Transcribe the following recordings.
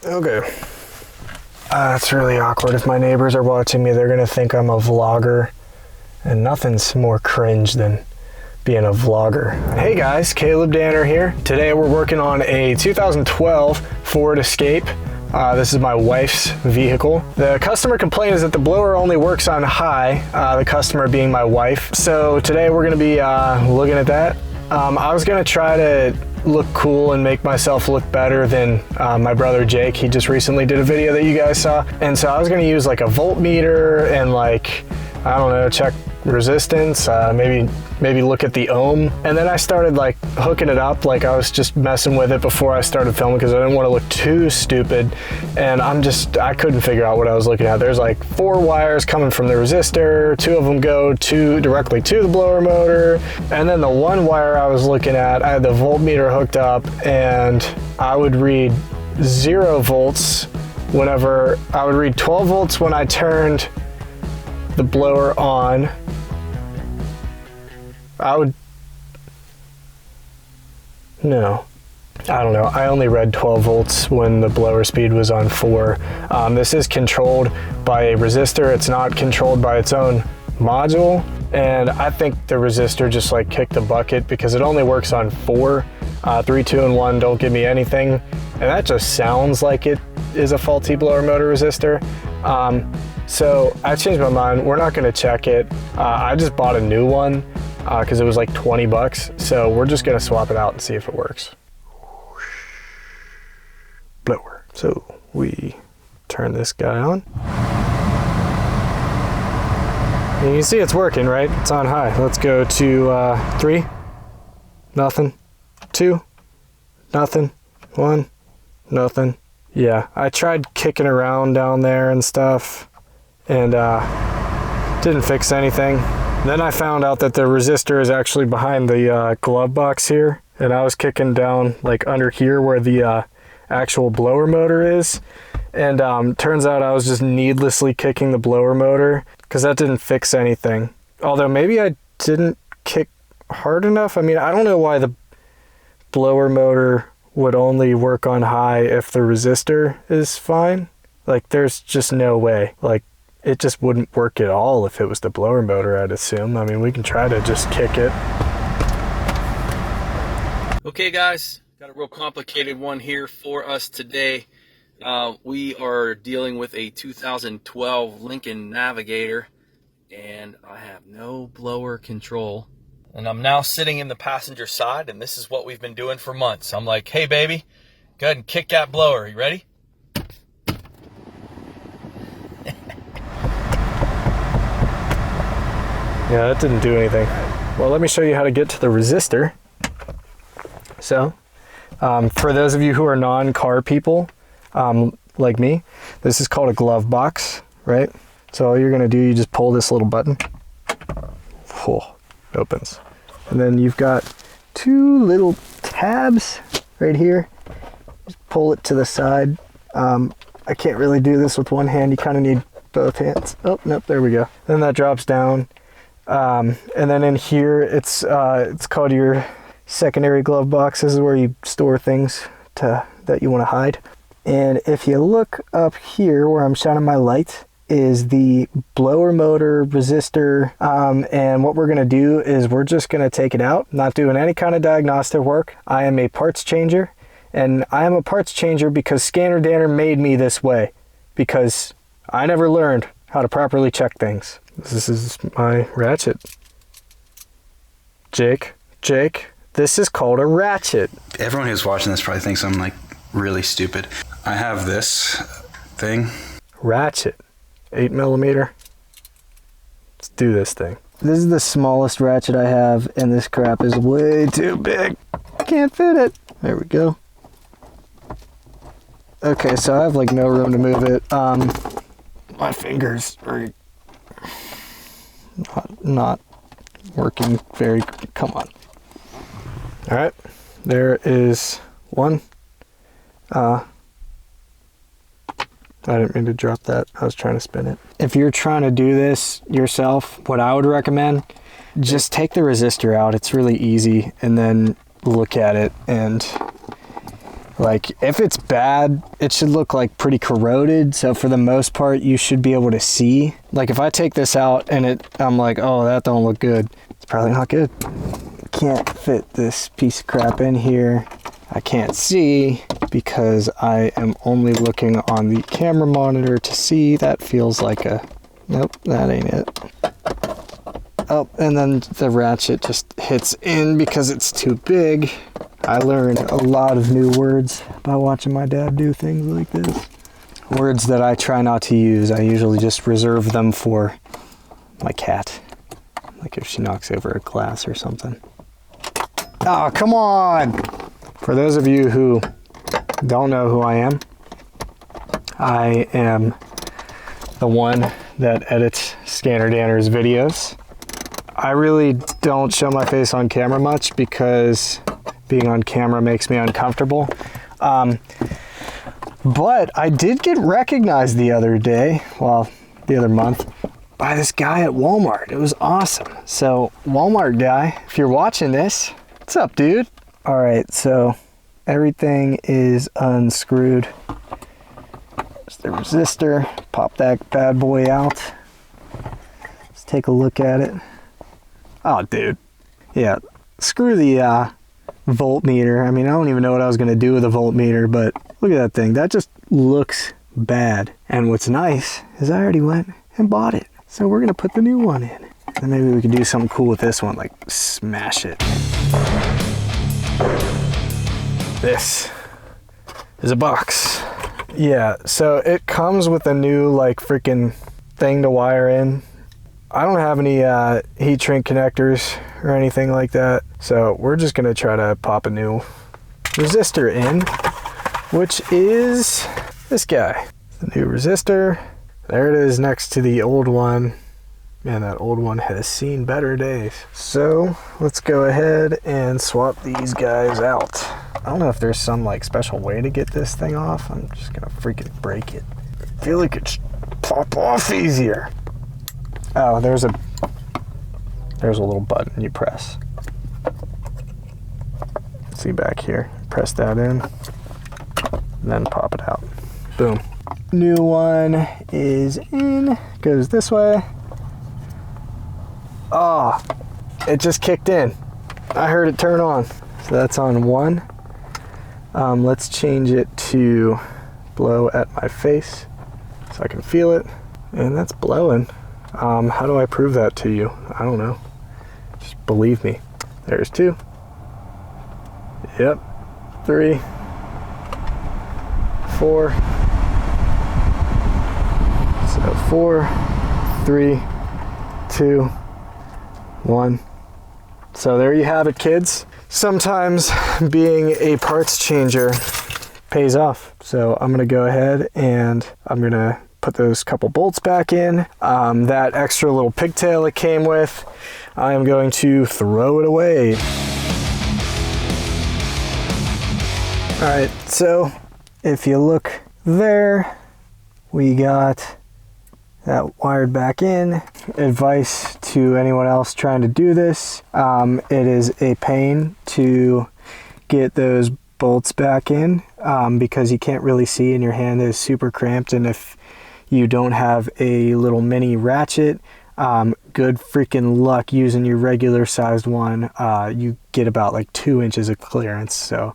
Okay. It's really awkward. If my neighbors are watching me, they're gonna think I'm a vlogger, and nothing's more cringe than being a vlogger. Hey guys, Caleb Danner here. Today we're working on a 2012 Ford Escape. This is my wife's vehicle. The customer complaint is that the blower only works on high, the customer being my wife. So today we're gonna be looking at that. I was gonna try to look cool and make myself look better than my brother Jake. He just recently did a video that you guys saw. And so I was gonna use like a voltmeter and like, I don't know, check resistance, maybe look at the ohm. And then I started like hooking it up, like I was just messing with it before I started filming because I didn't want to look too stupid. And I couldn't figure out what I was looking at. There's like 4 wires coming from the resistor, 2 of them go directly to the blower motor. And then the 1 wire I was looking at, I had the voltmeter hooked up and I would read 0 volts whenever, I would read 12 volts when I turned the blower on. I don't know. I only read 12 volts when the blower speed was on 4. This is controlled by a resistor. It's not controlled by its own module. And I think the resistor just like kicked the bucket because it only works on 4. 3, 2, and 1 don't give me anything. And that just sounds like it is a faulty blower motor resistor. So I changed my mind. We're not gonna check it. I just bought a new one because it was like 20 bucks. So we're just gonna swap it out and see if it works. Blower. So we turn this guy on. And you can see it's working, right? It's on high. Let's go to 3, nothing, 2, nothing, 1, nothing. Yeah, I tried kicking around down there and stuff and didn't fix anything. Then I found out that the resistor is actually behind the glove box here, and I was kicking down like under here where the actual blower motor is, and turns out I was just needlessly kicking the blower motor because that didn't fix anything. Although maybe I didn't kick hard enough. I mean, I don't know why the blower motor would only work on high if the resistor is fine. Like there's just no way. Like it just wouldn't work at all if it was the blower motor, I'd assume. I mean, we can try to just kick it. Okay guys, got a real complicated one here for us today. We are dealing with a 2012 Lincoln Navigator, and I have no blower control. And I'm now sitting in the passenger side, and this is what we've been doing for months. I'm like, hey baby, go ahead and kick that blower. You ready? Yeah, that didn't do anything. Well, let me show you how to get to the resistor. So, for those of you who are non-car people, like me, this is called a glove box, right? So all you're gonna do, you just pull this little button. Oh, it opens. And then you've got 2 little tabs right here. Just pull it to the side. I can't really do this with one hand. You kind of need both hands. Oh, nope, there we go. Then that drops down. And then in here, it's called your secondary glove box. This is where you store things that you want to hide. And if you look up here where I'm shining my light is the blower motor resistor. And what we're going to do is we're just going to take it out, not doing any kind of diagnostic work. I am a parts changer, and I am a parts changer because ScannerDanner made me this way, because I never learned how to properly check things. This is my ratchet. Jake, this is called a ratchet. Everyone who's watching this probably thinks I'm like really stupid. I have this thing. Ratchet, 8mm. Let's do this thing. This is the smallest ratchet I have, and this crap is way too big. I can't fit it. There we go. Okay, so I have like no room to move it. My fingers are not working very, come on. All right, there is one. I didn't mean to drop that. I was trying to spin it. If you're trying to do this yourself, what I would recommend, just take the resistor out. It's really easy, and then look at it, and Like if it's bad, it should look like pretty corroded. So for the most part, you should be able to see. Like if I take this out and I'm like, oh, that don't look good. It's probably not good. Can't fit this piece of crap in here. I can't see because I am only looking on the camera monitor to see. That feels like a, nope, that ain't it. Oh, and then the ratchet just hits in because it's too big. I learned a lot of new words by watching my dad do things like this. Words that I try not to use. I usually just reserve them for my cat. Like if she knocks over a glass or something. Oh, come on! For those of you who don't know who I am the one that edits ScannerDanner's videos. I really don't show my face on camera much because being on camera makes me uncomfortable. But I did get recognized the other day, well, the other month, by this guy at Walmart. It was awesome. So Walmart guy, if you're watching this, what's up, dude? All right, so everything is unscrewed. There's the resistor. Pop that bad boy out. Let's take a look at it. Oh, dude. Yeah, screw the voltmeter. I mean, I don't even know what I was going to do with a voltmeter, but look at that thing. That just looks bad. And what's nice is I already went and bought it. So we're going to put the new one in. And maybe we can do something cool with this one, like smash it. This is a box. Yeah, so it comes with a new like freaking thing to wire in. I don't have any heat shrink connectors or anything like that, so we're just gonna try to pop a new resistor in, which is this guy. The new resistor. There it is next to the old one. Man, that old one has seen better days. So let's go ahead and swap these guys out. I don't know if there's some like special way to get this thing off. I'm just gonna freaking break it. I feel like it should pop off easier. Oh, there's a little button you press. See back here, press that in, and then pop it out. Boom. New one is in, goes this way. Oh, it just kicked in. I heard it turn on. So that's on one. Let's change it to blow at my face so I can feel it. And that's blowing. How do I prove that to you? I don't know. Just believe me. There's 2. Yep. 3. 4. So 4, 3, 2, 1. So there you have it, kids. Sometimes being a parts changer pays off. So I'm gonna go ahead and I'm gonna put those couple bolts back in. That extra little pigtail it came with, I am going to throw it away. All right, so if you look there, we got that wired back in. Advice to anyone else trying to do this, it is a pain to get those bolts back in because you can't really see and your hand is super cramped, and if you don't have a little mini ratchet, good freaking luck using your regular sized one. You get about like 2 inches of clearance. So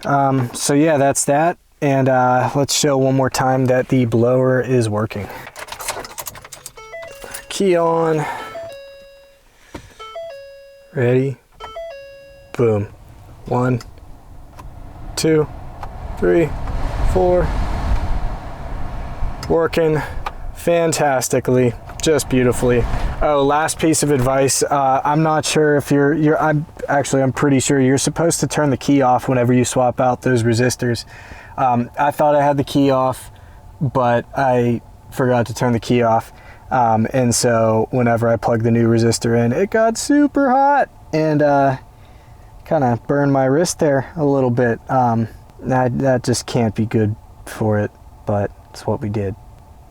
yeah, that's that. And let's show one more time that the blower is working. Key on. Ready? Boom. 1, 2, 3, 4. Working fantastically, just beautifully. Oh, last piece of advice. I'm not sure if I'm pretty sure you're supposed to turn the key off whenever you swap out those resistors. I thought I had the key off, but I forgot to turn the key off. And so whenever I plugged the new resistor in, it got super hot and kind of burned my wrist there a little bit. That just can't be good for it, but it's what we did.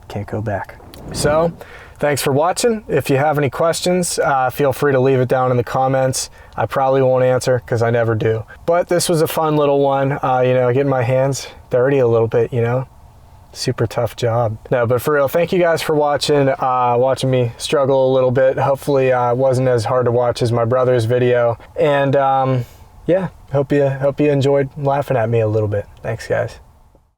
Can't go back. So thanks for watching. If you have any questions, feel free to leave it down in the comments. I probably won't answer because I never do. But this was a fun little one, you know, getting my hands dirty a little bit, you know. Super tough job. No, but for real, thank you guys for watching, watching me struggle a little bit. Hopefully it wasn't as hard to watch as my brother's video. And yeah, hope you enjoyed laughing at me a little bit. Thanks, guys.